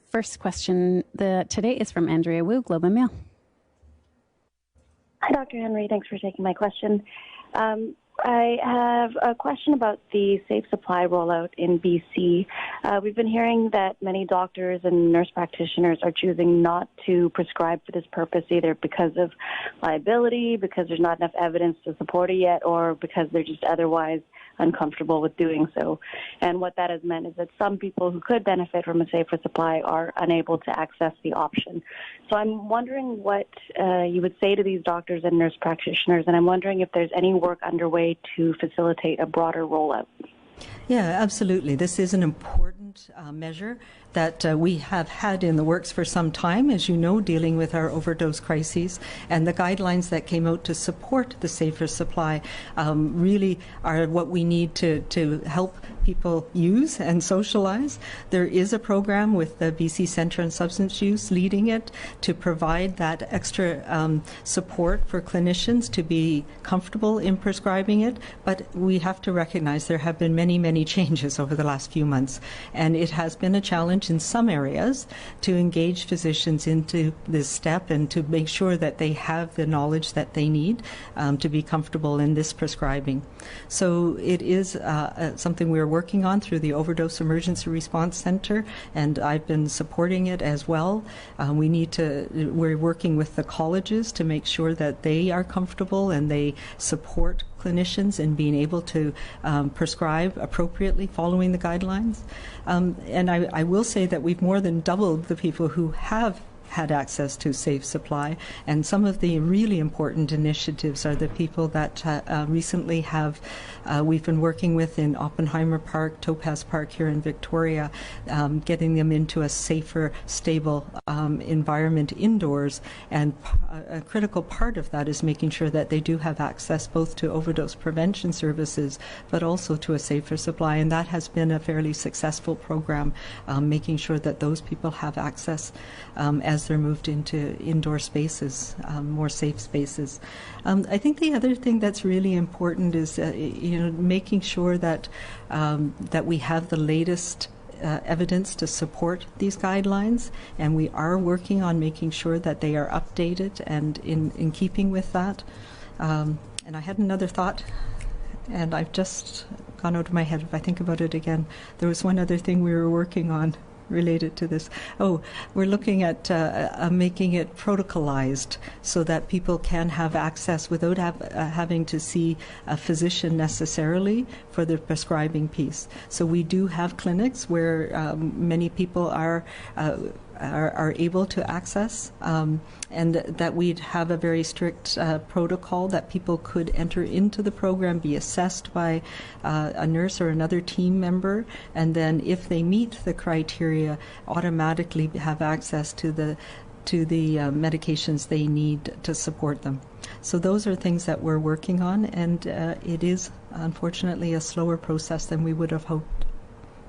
first question today is from Andrea Wu, Globe and Mail. Hi, Dr. Henry. Thanks for taking my question. I have a question about the safe supply rollout in BC. We've been hearing that many doctors and nurse practitioners are choosing not to prescribe for this purpose, either because of liability, because there's not enough evidence to support it yet, or because they're just otherwise uncomfortable with doing so. And what that has meant is that some people who could benefit from a safer supply are unable to access the option. So I'm wondering what you would say to these doctors and nurse practitioners, and I'm wondering if there's any work underway to facilitate a broader rollout. Yeah, absolutely. This is an important measure that we have had in the works for some time, as you know, dealing with our overdose crises. And the guidelines that came out to support the safer supply really are what we need to help people use and socialize. There is a program with the BC Centre on Substance Use leading it to provide that extra support for clinicians to be comfortable in prescribing it. But we have to recognize there have been many changes over the last few months. And it has been a challenge in some areas to engage physicians into this step and to make sure that they have the knowledge that they need to be comfortable in this prescribing. So it is something we're working on through the Overdose Emergency Response Center, and I've been supporting it as well. We're working with the colleges to make sure that they are comfortable and they support clinicians in being able to prescribe appropriately following the guidelines. And I will say that we've more than doubled the people who have had access to safe supply, and some of the really important initiatives are the people that recently we've been working with in Oppenheimer Park, Topaz Park here in Victoria, getting them into a safer, stable environment indoors, and a critical part of that is making sure that they do have access both to overdose prevention services but also to a safer supply, and that has been a fairly successful program, making sure that those people have access as they're moved into indoor spaces, more safe spaces. I think the other thing that's really important is making sure that we have the latest evidence to support these guidelines, and we are working on making sure that they are updated and in keeping with that. And I had another thought, and I've just gone out of my head. If I think about it again, there was one other thing we were working on related to this. We're looking at making it protocolized so that people can have access without having to see a physician necessarily for the prescribing piece. So we do have clinics where many people are able to access, and that we'd have a very strict protocol that people could enter into the program, be assessed by a nurse or another team member, and then if they meet the criteria, automatically have access to the medications they need to support them. So those are things that we're working on, and it is unfortunately a slower process than we would have hoped.